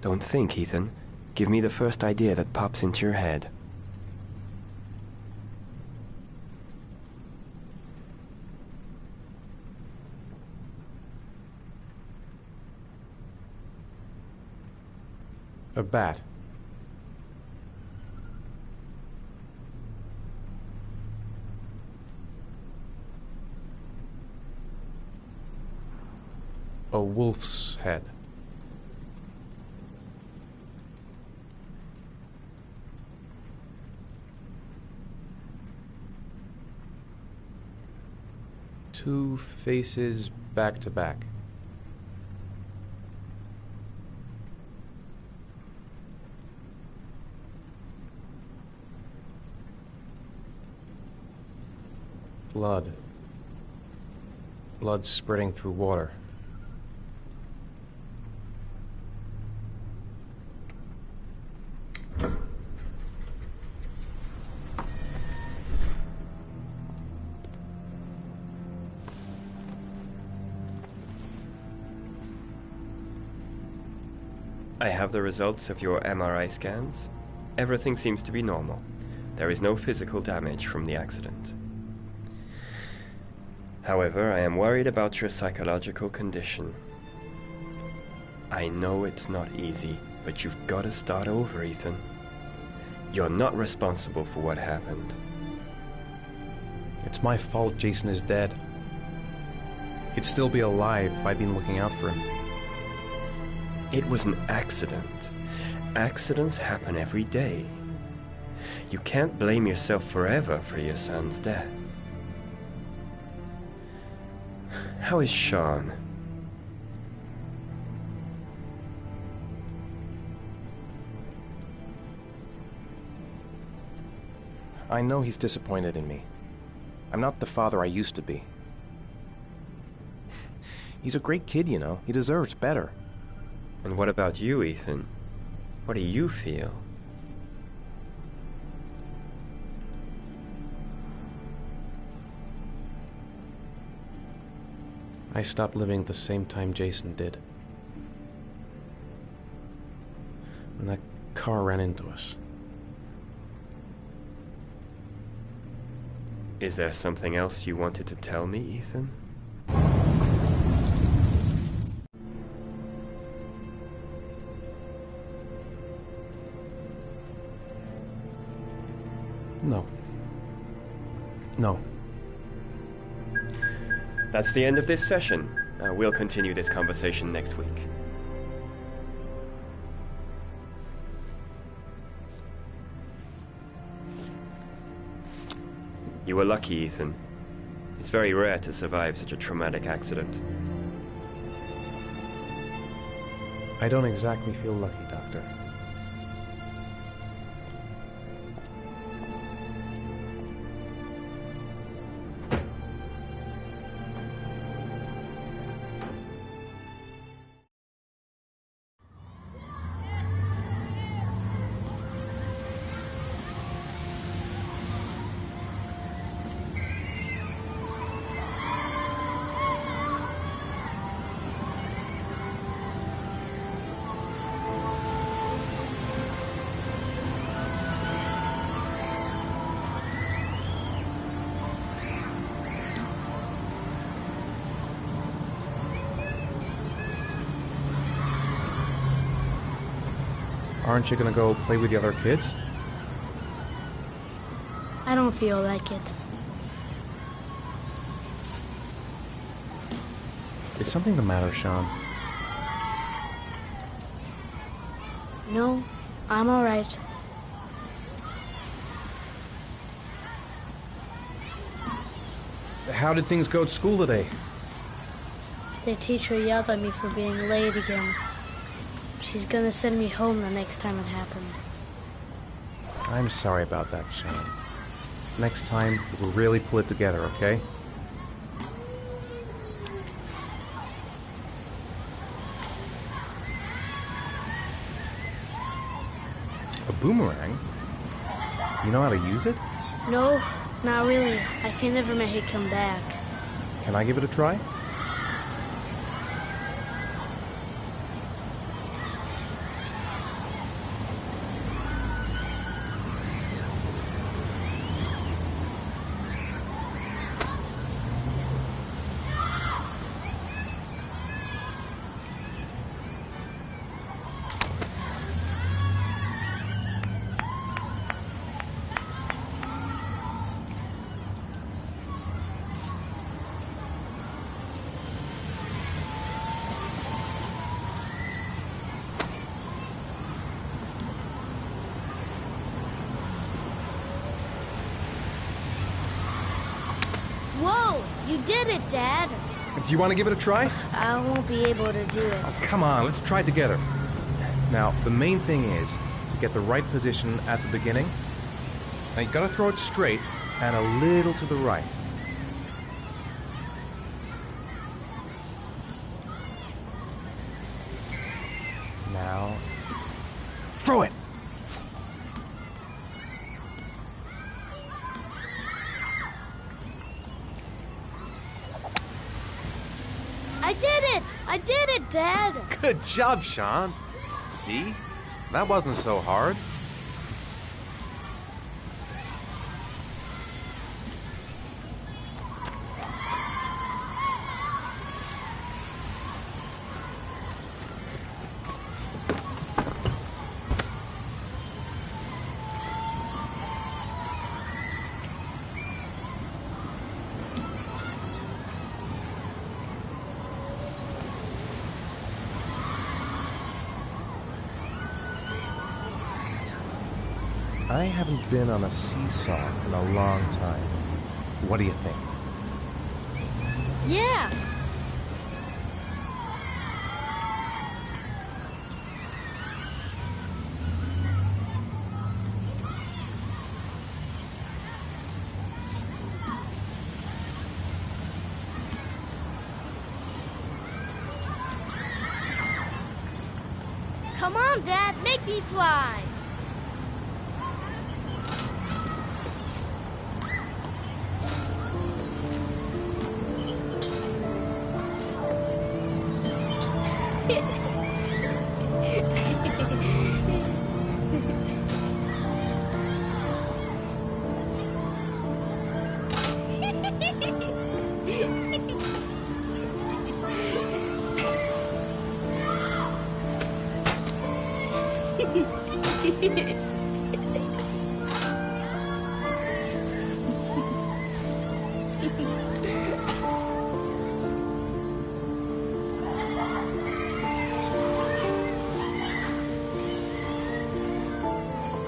Don't think, Ethan. Give me the first idea that pops into your head. A bat. A wolf's head. Two faces back to back. Blood. Blood spreading through water. I have the results of your MRI scans. Everything seems to be normal. There is no physical damage from the accident. However, I am worried about your psychological condition. I know it's not easy, but you've got to start over, Ethan. You're not responsible for what happened. It's my fault Jason is dead. He'd still be alive if I'd been looking out for him. It was an accident. Accidents happen every day. You can't blame yourself forever for your son's death. How is Sean? I know he's disappointed in me. I'm not the father I used to be. He's a great kid, you know. He deserves better. And what about you, Ethan? What do you feel? I stopped living at the same time Jason did. When that car ran into us. Is there something else you wanted to tell me, Ethan? No. No. That's the end of this session. We'll continue this conversation next week. You were lucky, Ethan. It's very rare to survive such a traumatic accident. I don't exactly feel lucky, Doctor. Aren't you gonna go play with the other kids? I don't feel like it. Is something the matter, Sean? No, I'm all right. How did things go at school today? The teacher yelled at me for being late again. She's gonna send me home the next time it happens. I'm sorry about that, Sean. Next time, we'll really pull it together, okay? A boomerang? You know how to use it? No, not really. I can never make it come back. Can I give it a try? did it, Dad. Do you want to give it a try? I won't be able to do it. Oh, come on, let's try it together. Now, the main thing is to get the right position at the beginning. Now, you gotta throw it straight and a little to the right. Now, throw it! I did it! I did it, Dad! Good job, Sean. See? That wasn't so hard. I haven't been on a seesaw in a long time. What do you think? Yeah! Come on, Dad, make me fly!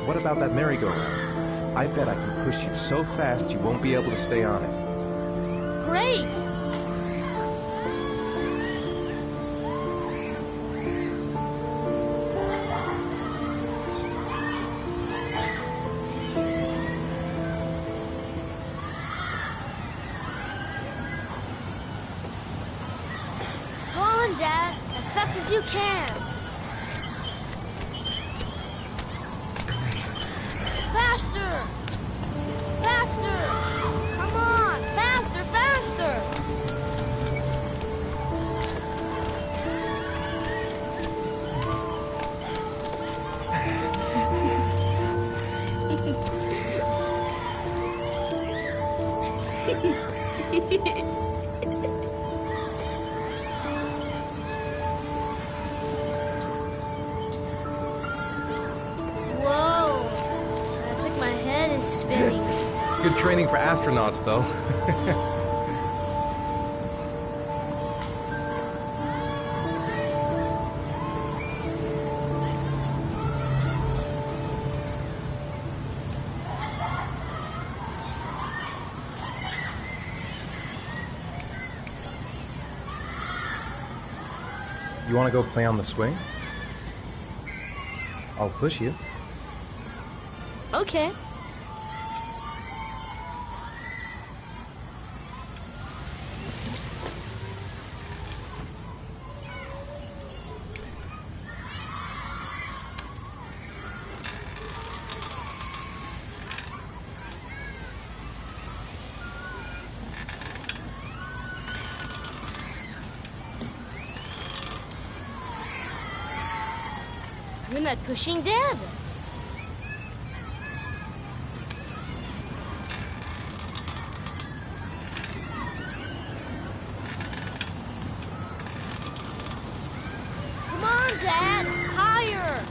What about that merry-go-round? I bet I can push you so fast you won't be able to stay on it. Great! Go on, Dad, as fast as you can. Faster! Faster! Come on! Faster, faster! Whoa! I think my head is spinning. Good training for astronauts, though. You want to go play on the swing? I'll push you. Okay. You're not pushing, Dad. Come on, Dad, higher.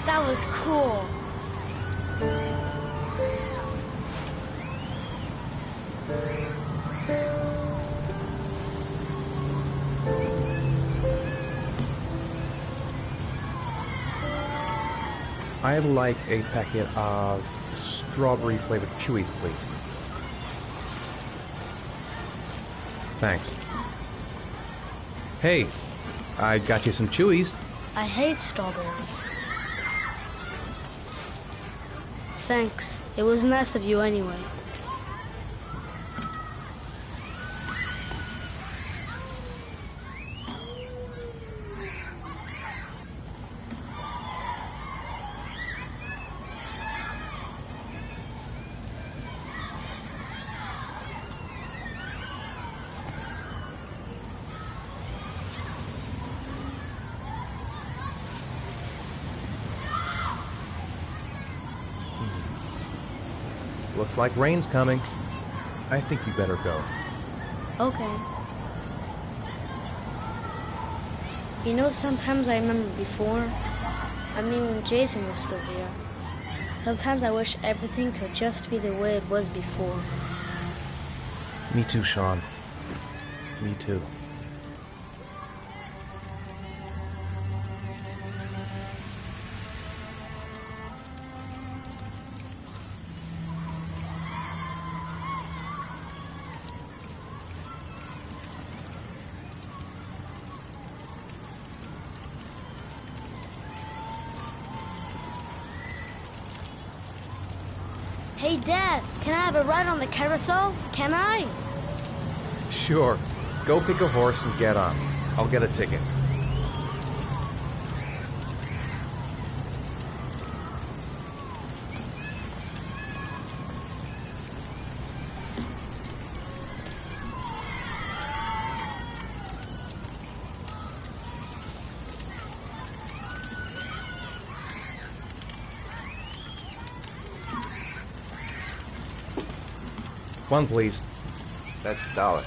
That was cool. I'd like a packet of strawberry-flavored chewies, please. Thanks. Hey, I got you some chewies. I hate strawberry. Thanks. It was nice of you anyway. Looks like rain's coming. I think we better go. Okay. You know, sometimes I remember before. I mean, when Jason was still here. Sometimes I wish everything could just be the way it was before. Me too, Sean. Me too. Hey, Dad, can I have a ride on the carousel? Can I? Sure. Go pick a horse and get on. I'll get a ticket. One, please. That's $1.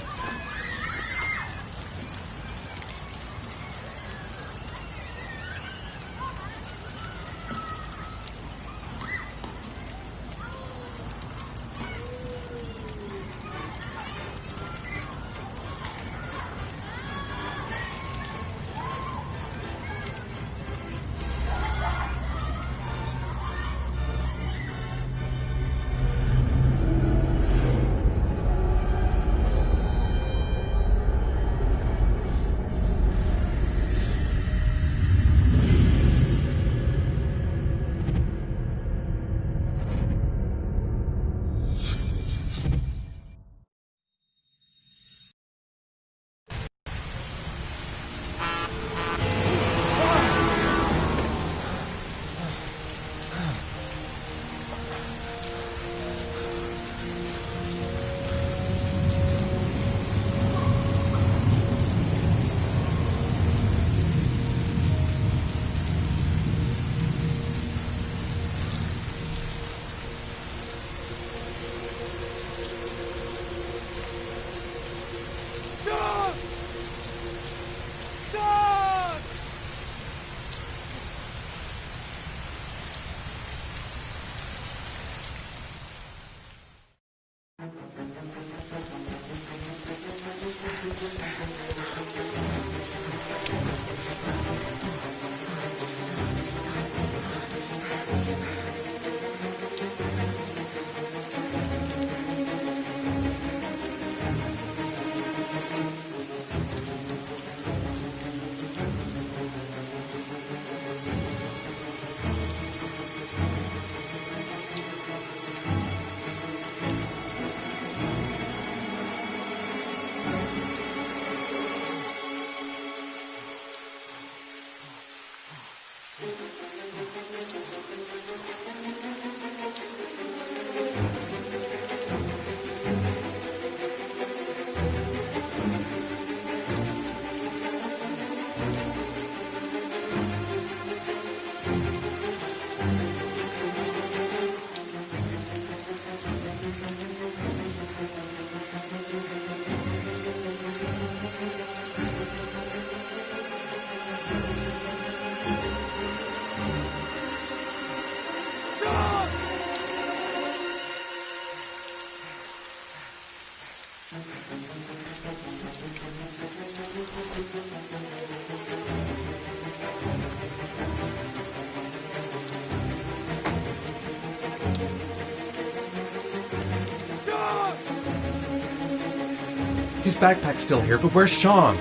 His backpack's still here, but where's Sean?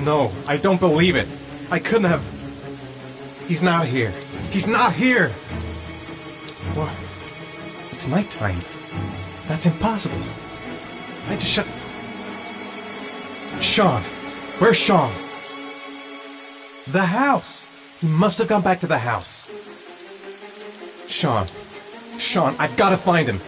No, I don't believe it. I couldn't have... He's not here. He's not here! What? It's nighttime. That's impossible. I just shut... Sean! Where's Sean? The house! He must have gone back to the house. Sean. Sean, I've got to find him.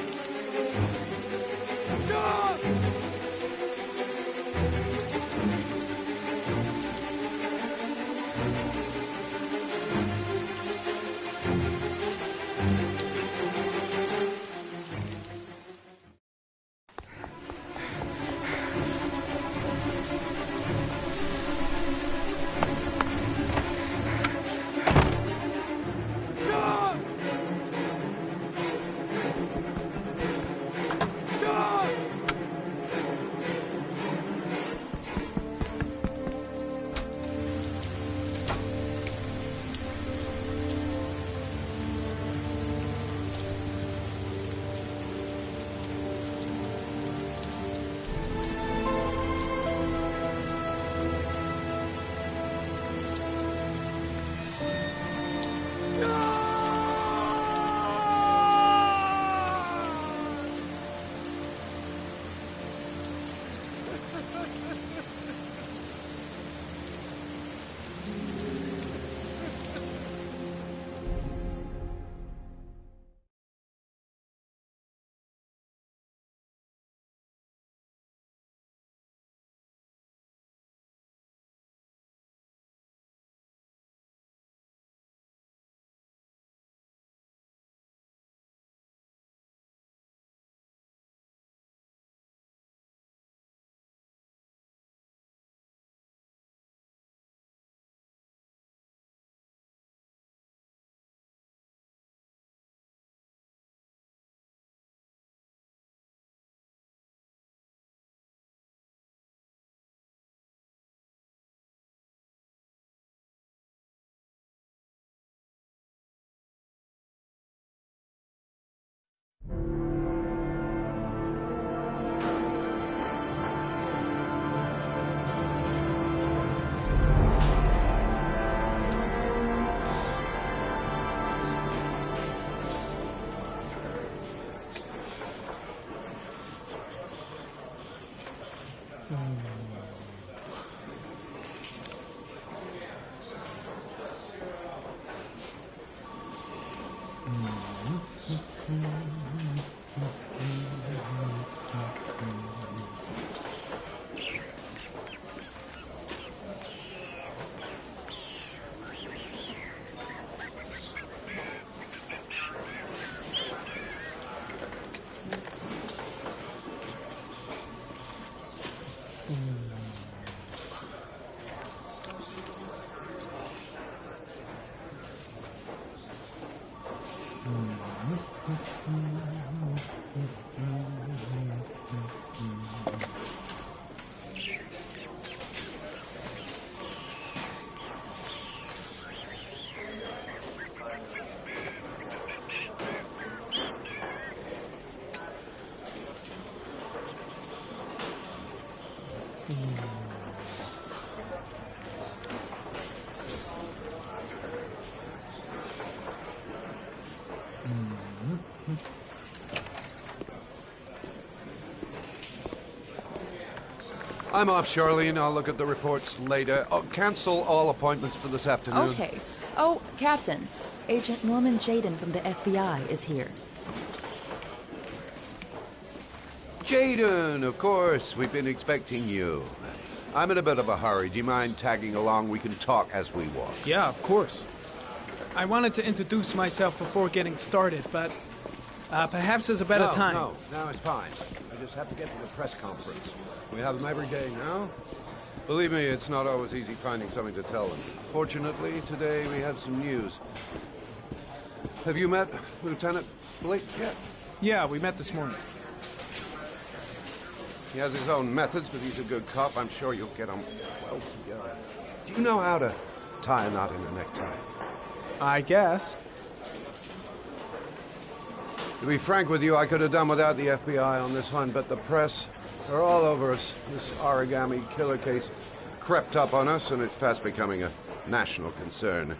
I'm off, Charlene. I'll look at the reports later. I'll cancel all appointments for this afternoon. Okay. Oh, Captain. Agent Norman Jaden from the FBI is here. Jaden, of course. We've been expecting you. I'm in a bit of a hurry. Do you mind tagging along? We can talk as we walk. Yeah, of course. I wanted to introduce myself before getting started, but perhaps there's a better time. No, it's fine. I just have to get to the press conference. We have them every day now. Believe me, it's not always easy finding something to tell them. Fortunately, today we have some news. Have you met Lieutenant Blake yet? Yeah, we met this morning. He has his own methods, but he's a good cop. I'm sure you'll get on well together. Do you know how to tie a knot in a necktie? I guess. To be frank with you, I could have done without the FBI on this one, but the press, They're all over us. This origami killer case crept up on us, and it's fast becoming a national concern.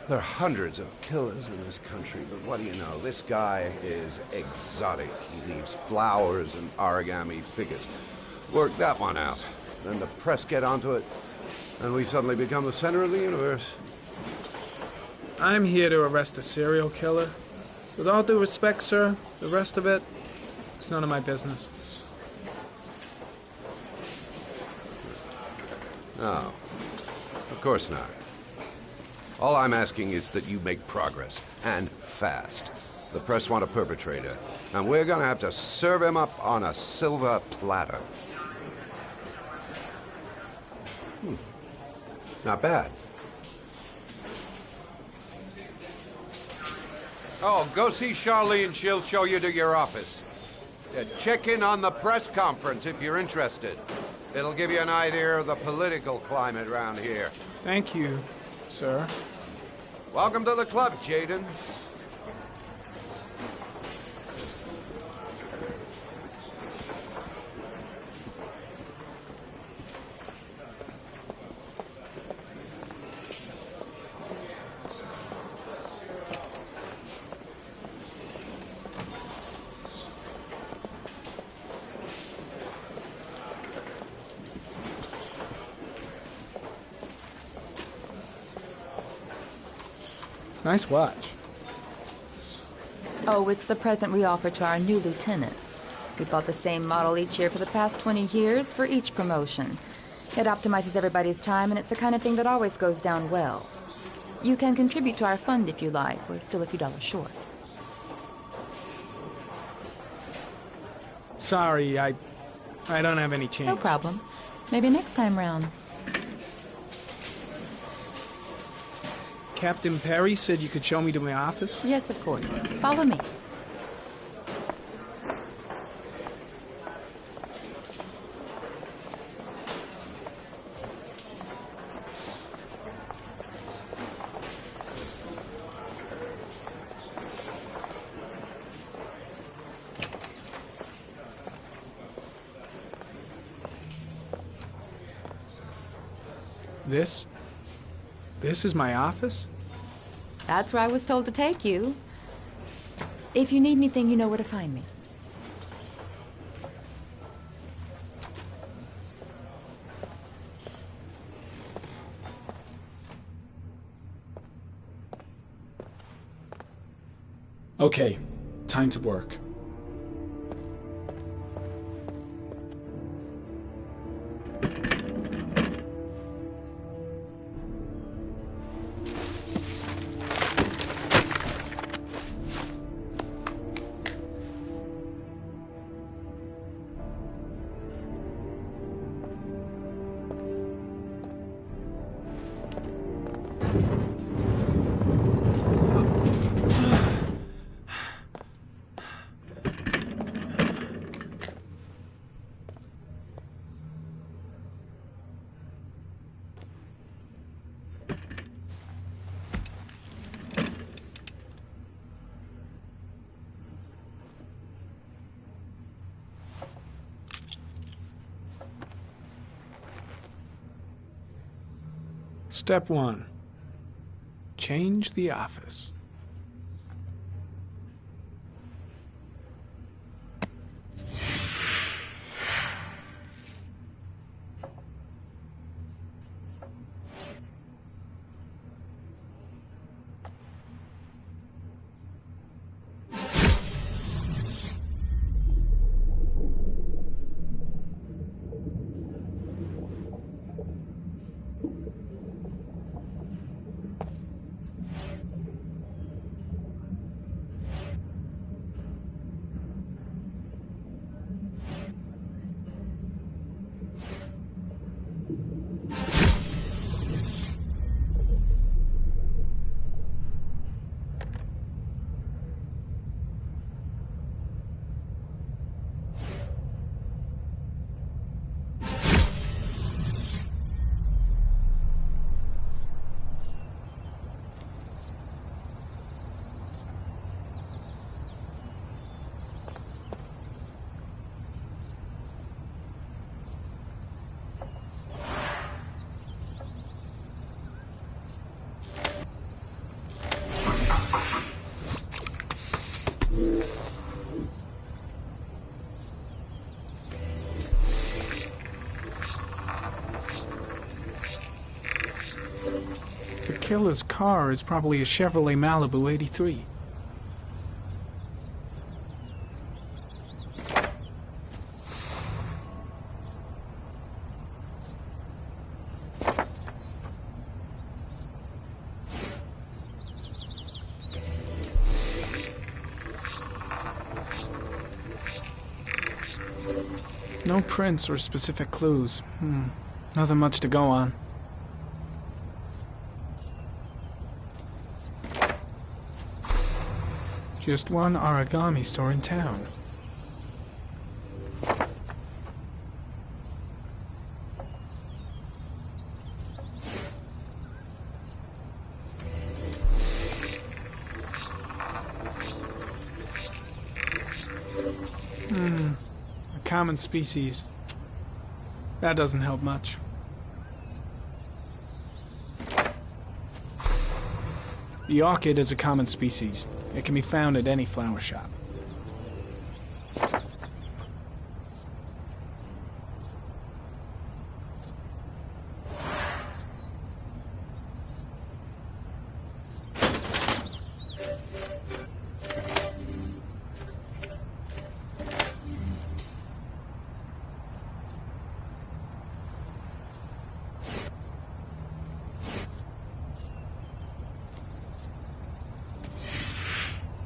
There are hundreds of killers in this country, but what do you know? This guy is exotic. He leaves flowers and origami figures. Work that one out. Then the press get onto it, and we suddenly become the center of the universe. I'm here to arrest a serial killer. With all due respect, sir, the rest of it, it's none of my business. No, of course not. All I'm asking is that you make progress, and fast. The press want a perpetrator, and we're gonna have to serve him up on a silver platter. Not bad. Oh, go see Charlene. She'll show you to your office. Check in on the press conference if you're interested. It'll give you an idea of the political climate around here. Thank you, sir. Welcome to the club, Jaden. Nice watch. Oh, it's the present we offer to our new lieutenants. We bought the same model each year for the past 20 years for each promotion. It optimizes everybody's time, and it's the kind of thing that always goes down well. You can contribute to our fund if you like. We're still a few dollars short. Sorry, I don't have any change. No problem. Maybe next time round. Captain Perry said you could show me to my office? Yes, of course. Follow me. This is my office? That's where I was told to take you. If you need anything, you know where to find me. Okay, time to work. Step 1. Change the office. killer's car is probably a Chevrolet Malibu 83. No prints or specific clues. Nothing much to go on. Just one origami store in town. A common species. That doesn't help much. The orchid is a common species. It can be found at any flower shop.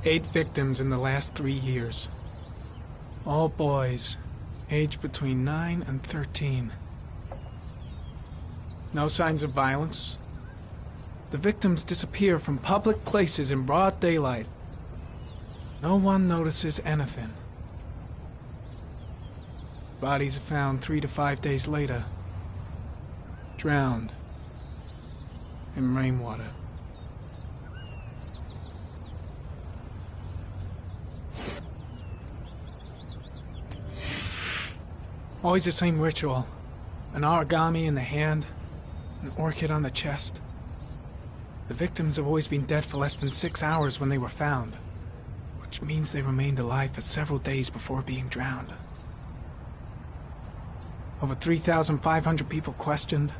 Eight victims in the last 3 years. All boys, aged between 9 and 13. No signs of violence. The victims disappear from public places in broad daylight. No one notices anything. Bodies are found 3 to 5 days later, drowned in rainwater. Always the same ritual. An origami in the hand, an orchid on the chest. The victims have always been dead for less than 6 hours when they were found, which means they remained alive for several days before being drowned. Over 3,500 people questioned.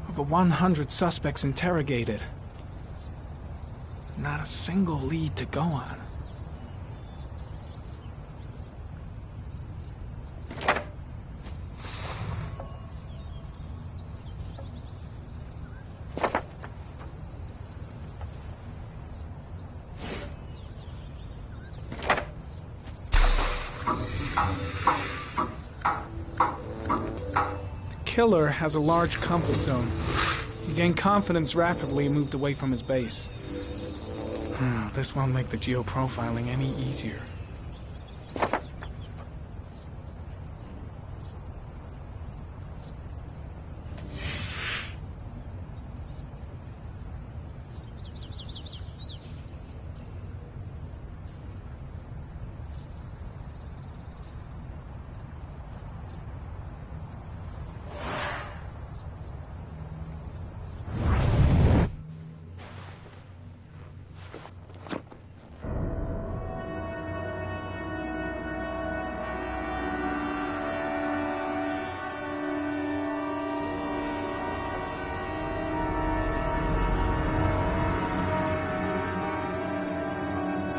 Over 100 suspects interrogated. Not a single lead to go on. The killer has a large comfort zone. He gained confidence rapidly and moved away from his base. This won't make the geoprofiling any easier.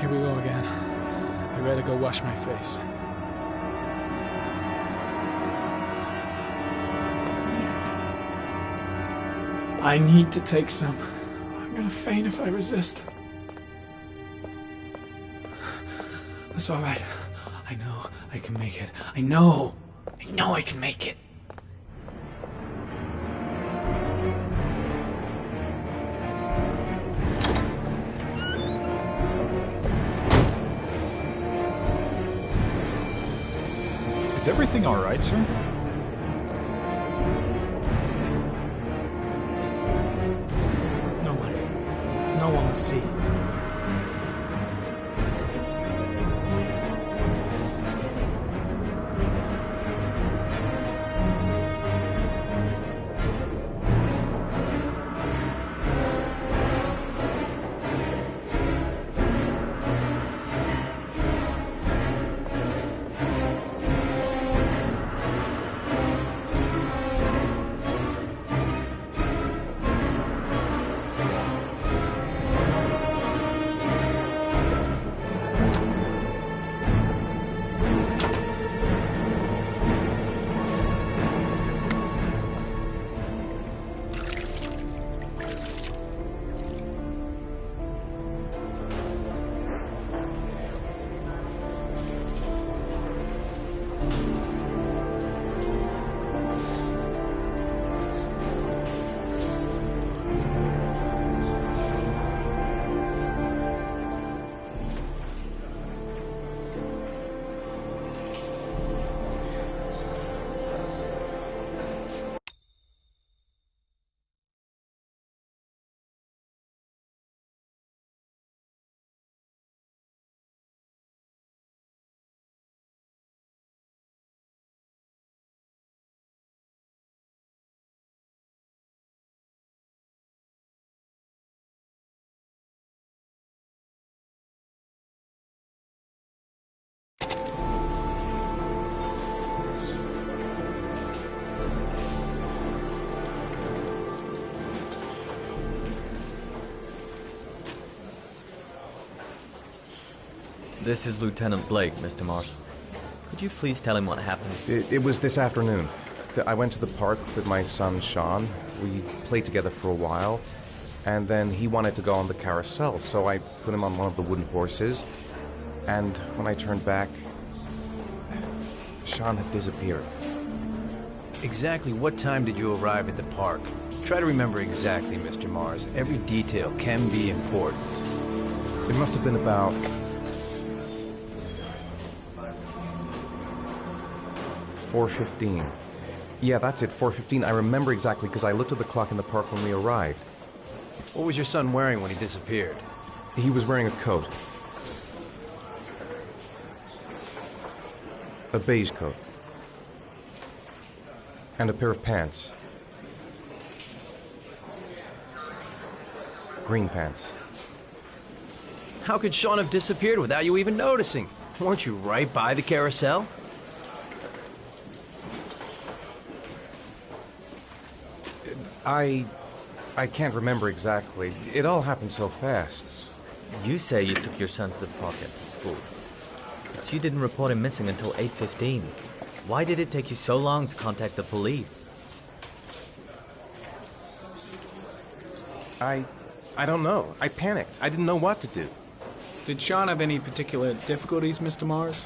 Here we go again. I better go wash my face. I need to take some. I'm gonna faint if I resist. That's all right. I know I can make it. I know I can make it. Is everything all right, sir? No one will see. This is Lieutenant Blake, Mr. Marsh. Could you please tell him what happened? It was this afternoon. I went to the park with my son, Sean. We played together for a while, and then he wanted to go on the carousel, so I put him on one of the wooden horses, and when I turned back, Sean had disappeared. Exactly what time did you arrive at the park? Try to remember exactly, Mr. Mars. Every detail can be important. It must have been about 4:15. Yeah, that's it, 4:15. I remember exactly because I looked at the clock in the park when we arrived. What was your son wearing when he disappeared? He was wearing a coat. A beige coat. And a pair of pants. Green pants. How could Sean have disappeared without you even noticing? Weren't you right by the carousel? I can't remember exactly. It all happened so fast. You say you took your son to the park after school, but you didn't report him missing until 8:15. Why did it take you so long to contact the police? I don't know. I panicked. I didn't know what to do. Did Sean have any particular difficulties, Mr. Mars?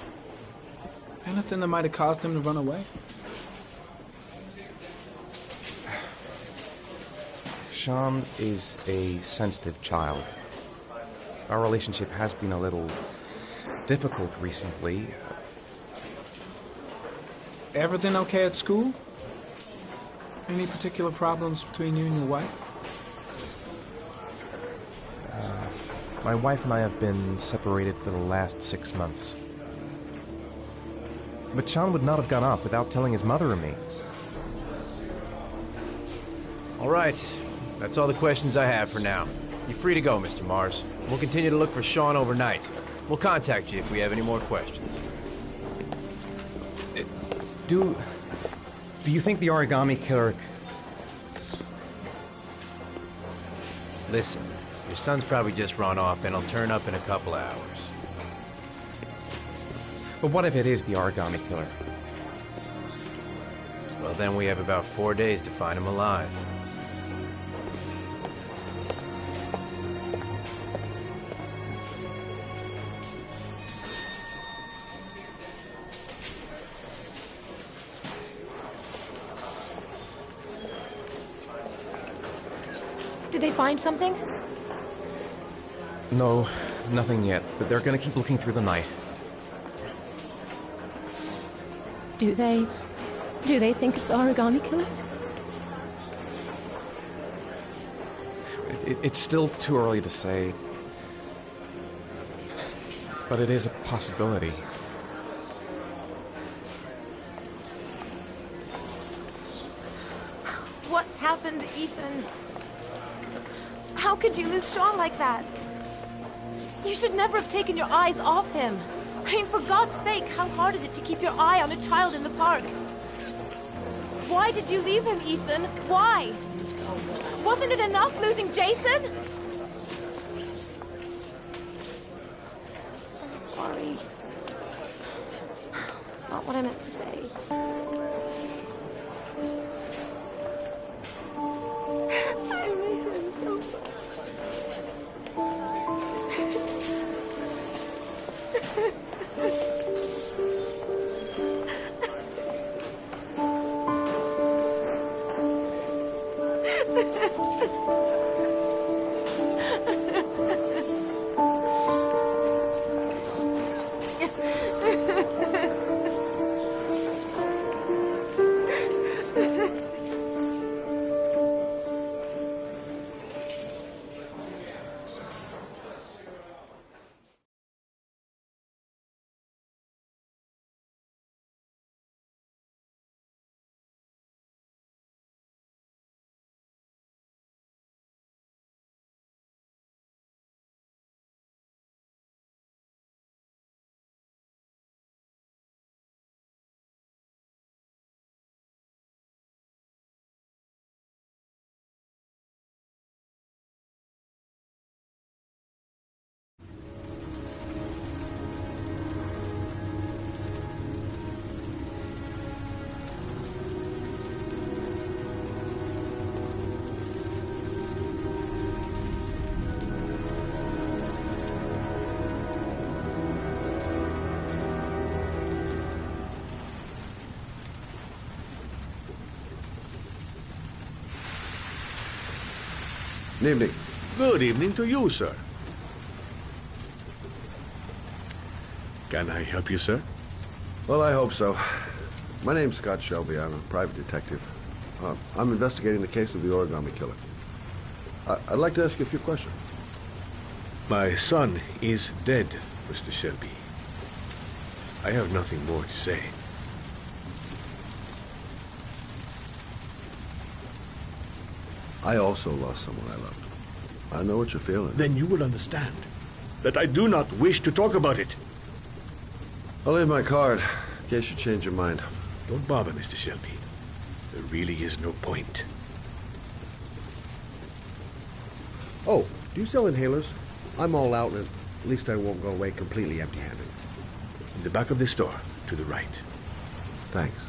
Anything that might have caused him to run away? Sean is a sensitive child. Our relationship has been a little difficult recently. Everything okay at school? Any particular problems between you and your wife? My wife and I have been separated for the last 6 months. But Sean would not have gone off without telling his mother or me. All right. That's all the questions I have for now. You're free to go, Mr. Mars. We'll continue to look for Sean overnight. We'll contact you if we have any more questions. Do you think the origami killer... Listen, your son's probably just run off and he'll turn up in a couple hours. But what if it is the origami killer? Well, then we have about 4 days to find him alive. Did they find something? No, nothing yet, but they're gonna keep looking through the night. Do they think it's the origami killer? It's still too early to say, but it is a possibility. What happened, Ethan? How could you lose Sean like that? You should never have taken your eyes off him. I mean, for God's sake, how hard is it to keep your eye on a child in the park? Why did you leave him, Ethan? Why? Wasn't it enough losing Jason? I'm sorry. It's not what I meant to say. Good evening. Good evening to you, sir. Can I help you, sir? Well, I hope so. My name's Scott Shelby. I'm a private detective. I'm investigating the case of the origami killer. I'd like to ask you a few questions. My son is dead, Mr. Shelby. I have nothing more to say. I also lost someone I loved. I know what you're feeling. Then you will understand that I do not wish to talk about it. I'll leave my card in case you change your mind. Don't bother, Mr. Shelby. There really is no point. Oh, do you sell inhalers? I'm all out, and at least I won't go away completely empty-handed. In the back of the store, to the right. Thanks.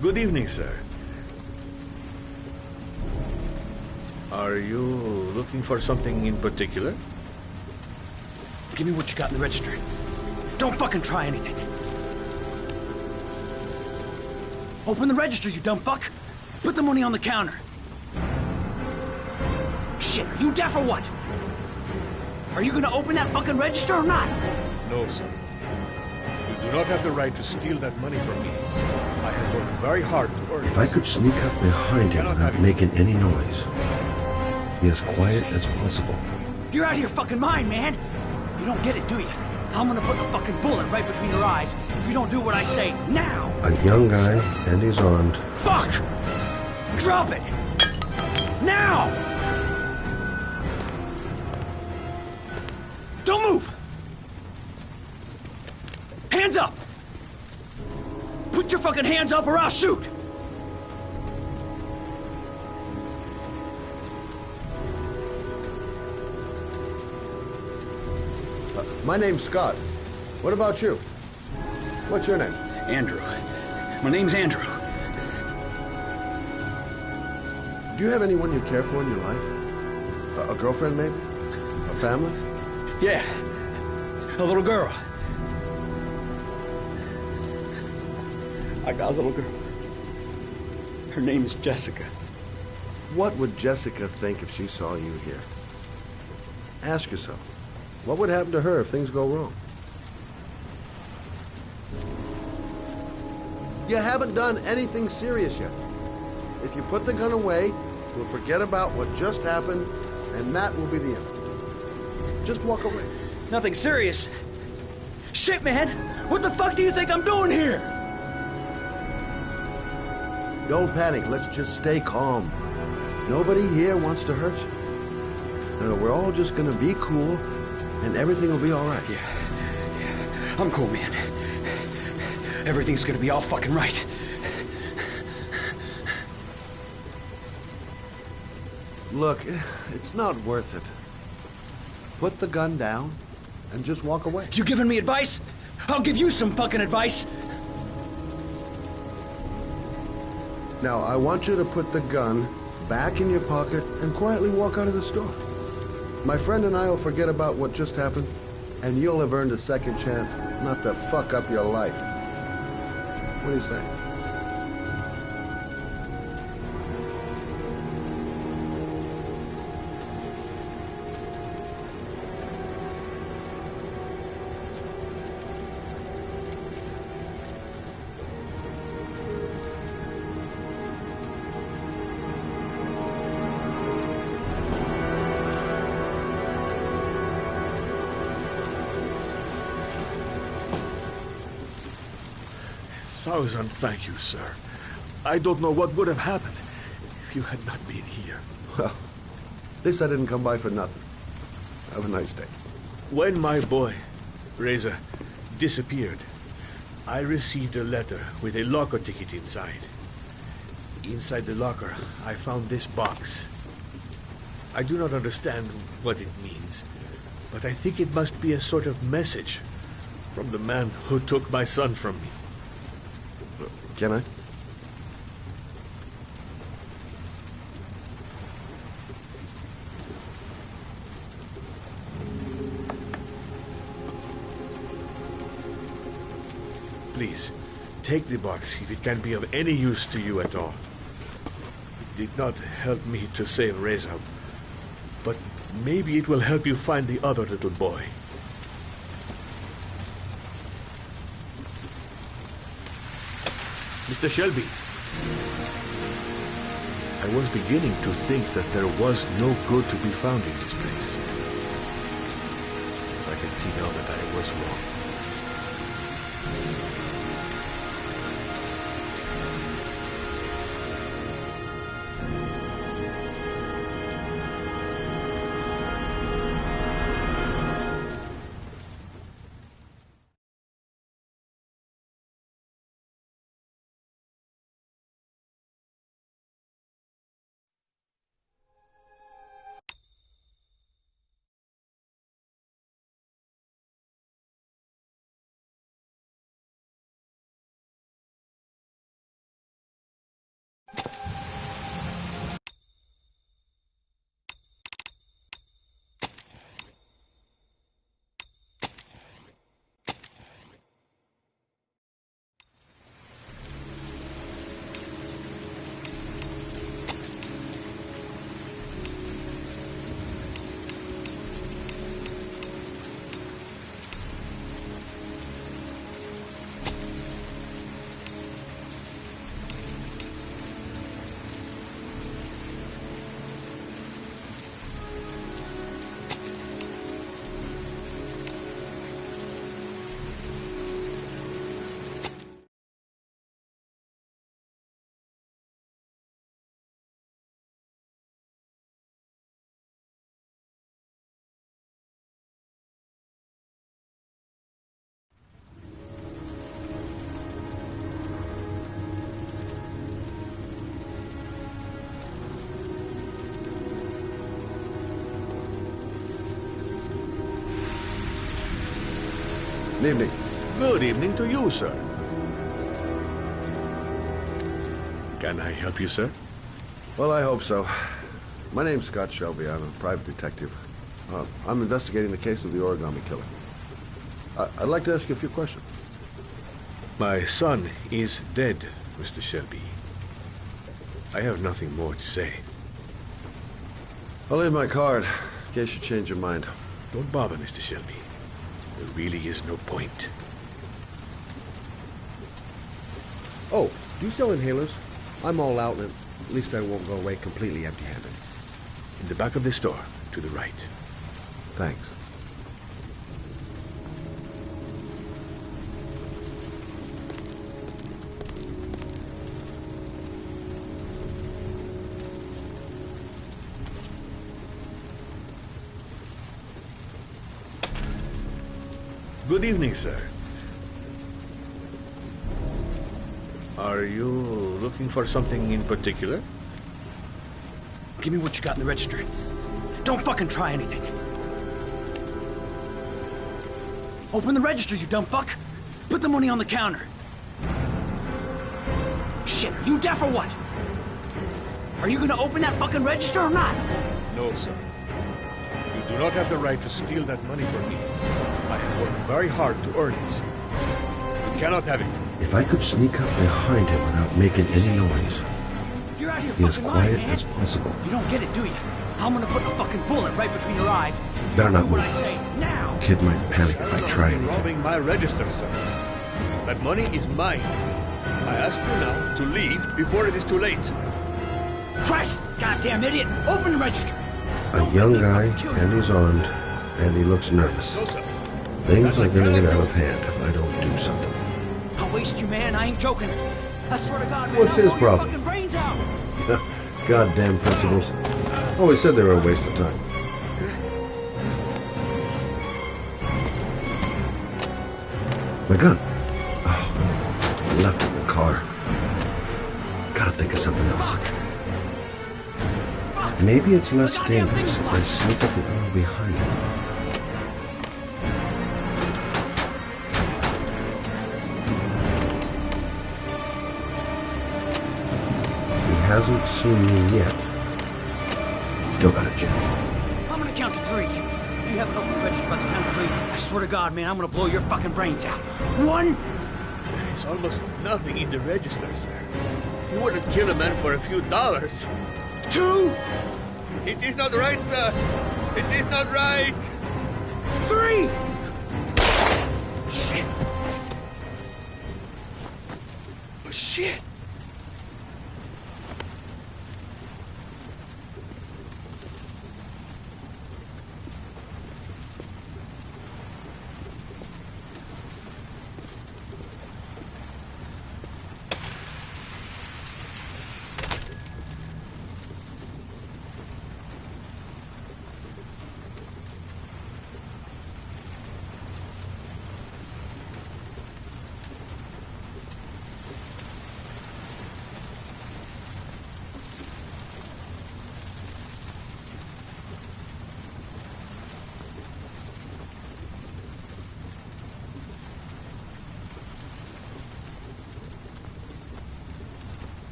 Good evening, sir. Are you looking for something in particular? Give me what you got in the register. Don't fucking try anything. Open the register, you dumb fuck. Put the money on the counter. Shit, are you deaf or what? Are you gonna open that fucking register or not? No, sir. You do not have the right to steal that money from me. I have worked very hard to earn it. If I could sneak up behind him without making any noise, be as quiet as possible. You're out of your fucking mind, man. You don't get it, do you? I'm gonna put a fucking bullet right between your eyes if you don't do what I say now. A young guy, and he's armed. Fuck! Drop it! Now! Don't move! Hands up! Put your fucking hands up or I'll shoot! My name's Scott. What about you? What's your name? Andrew. My name's Andrew. Do you have anyone you care for in your life? A girlfriend, maybe? A family? Yeah. A little girl. I got a little girl. Her name is Jessica. What would Jessica think if she saw you here? Ask yourself, what would happen to her if things go wrong? You haven't done anything serious yet. If you put the gun away, we'll forget about what just happened, and that will be the end. Just walk away. Nothing serious. Shit, man! What the fuck do you think I'm doing here? Don't panic. Let's just stay calm. Nobody here wants to hurt you. We're all just gonna be cool, and everything will be all right. Yeah. I'm cool, man. Everything's gonna be all fucking right. Look, it's not worth it. Put the gun down and just walk away. You giving me advice? I'll give you some fucking advice. Now, I want you to put the gun back in your pocket and quietly walk out of the store. My friend and I will forget about what just happened, and you'll have earned a second chance not to fuck up your life. What do you say? Thousand thank you, sir. I don't know what would have happened if you had not been here. Well, at least I didn't come by for nothing. Have a nice day. When my boy, Reza, disappeared, I received a letter with a locker ticket inside. Inside the locker, I found this box. I do not understand what it means, but I think it must be a sort of message from the man who took my son from me. Can I? please, take the box if it can be of any use to you at all. It did not help me to save Reza, but maybe it will help you find the other little boy. Mr. Shelby, I was beginning to think that there was no good to be found in this place. I can see now that I was wrong. Good evening. Good evening to you, sir. Can I help you, sir? Well, I hope so. My name's Scott Shelby. I'm a private detective. I'm investigating the case of the origami killer. I'd like to ask you a few questions. My son is dead, Mr. Shelby. I have nothing more to say. I'll leave my card in case you change your mind. Don't bother, Mr. Shelby. There really is no point. Oh, do you sell inhalers? I'm all out, and at least I won't go away completely empty-handed. In the back of the store, to the right. Thanks. Good evening, sir. Are you looking for something in particular? Give me what you got in the register. Don't fucking try anything. Open the register, you dumb fuck. Put the money on the counter. Shit, are you deaf or what? Are you gonna open that fucking register or not? No, sir. You do not have the right to steal that money from me. I have worked very hard to earn it. You cannot have it. If I could sneak up behind him without making any noise, You're out here be as fucking quiet lying, man. as possible. You don't get it, do you? I'm gonna put a fucking bullet right between your eyes. If you Better don't not do what move. I say now. Kid might panic if I try anything. Robbing my register, sir. That money is mine. I ask you now to leave before it is too late. Christ, goddamn idiot! Open the register. A young guy, and he's armed, and he looks nervous. No, sir. Things are gonna get out of hand if I don't do something. I'll waste you, man. I ain't joking. I swear to God, man. What's I'll his blow your problem? fucking brains out. Goddamn principles. Always said they were a waste of time. My gun. Oh, I left it in the car. Gotta think of something else. Maybe it's less dangerous if I sneak up the aisle behind him. He hasn't seen me yet. Still got a chance. I'm gonna count to 3. If you haven't opened the register by the count of 3, I swear to God, man, I'm gonna blow your fucking brains out. 1, There's almost nothing in the register, sir. You wouldn't kill a man for a few dollars. 2! It is not right, sir. It is not right. 3! Shit. Oh, shit.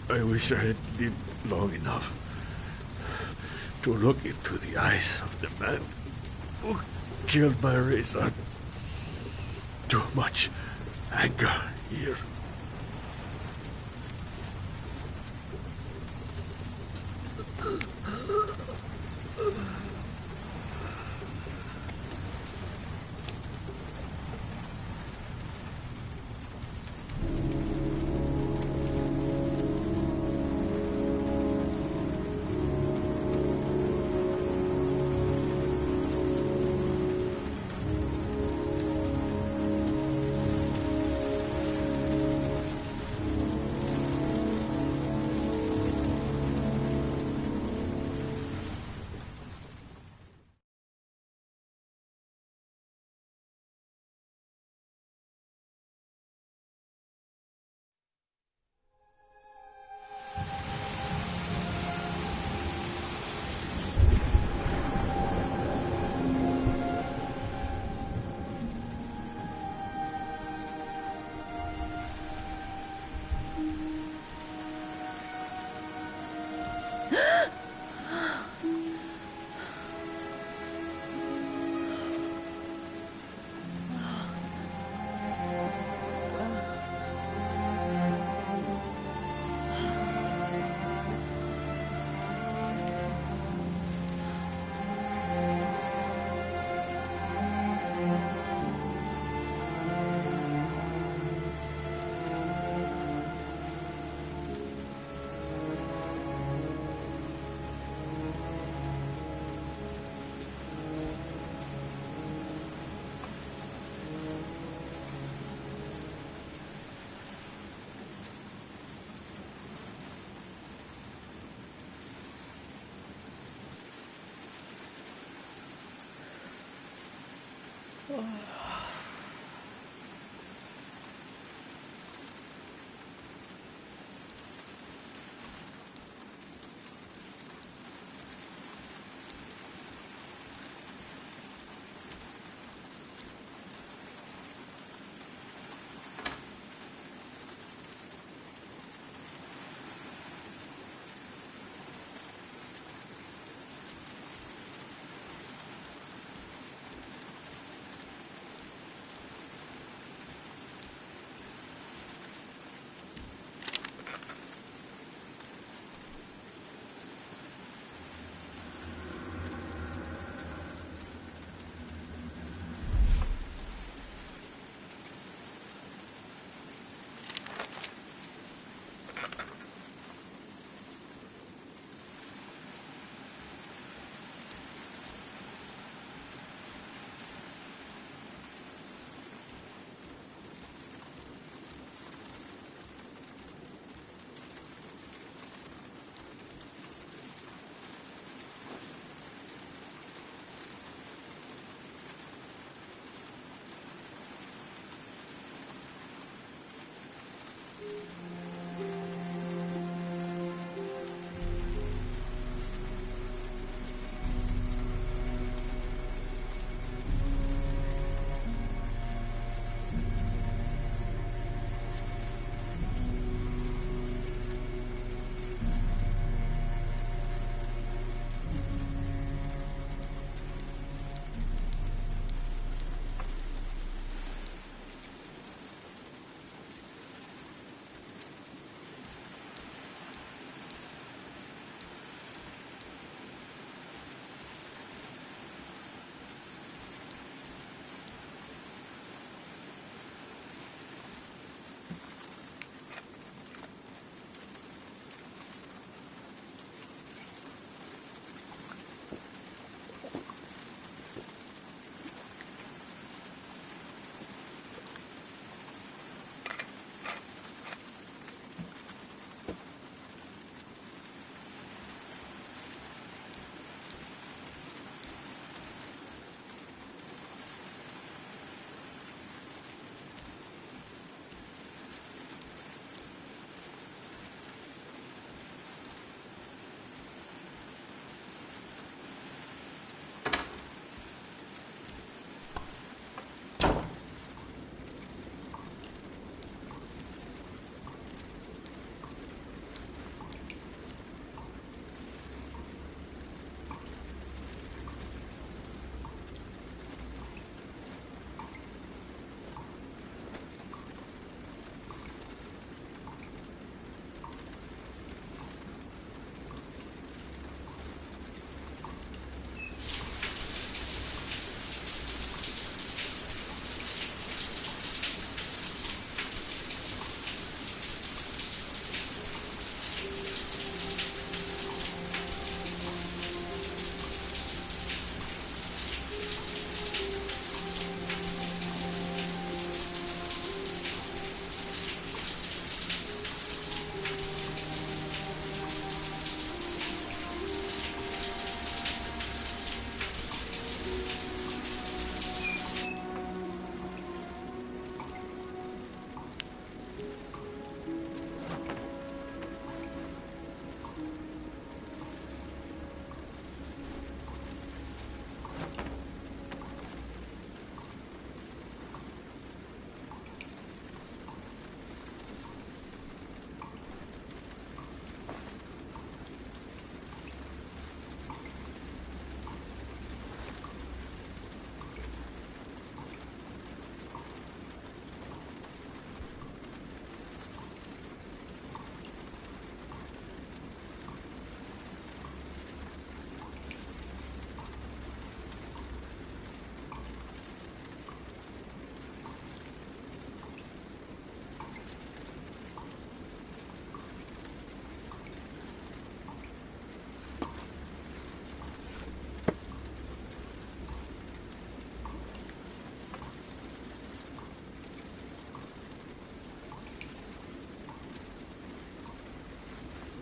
I wish I had lived long enough to look into the eyes of the man who killed my Reza. Too much anger here.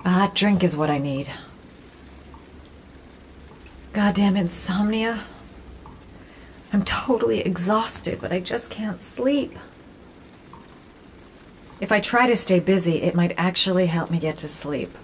A hot drink is what I need. Goddamn insomnia. I'm totally exhausted, but I just can't sleep. If I try to stay busy, it might actually help me get to sleep.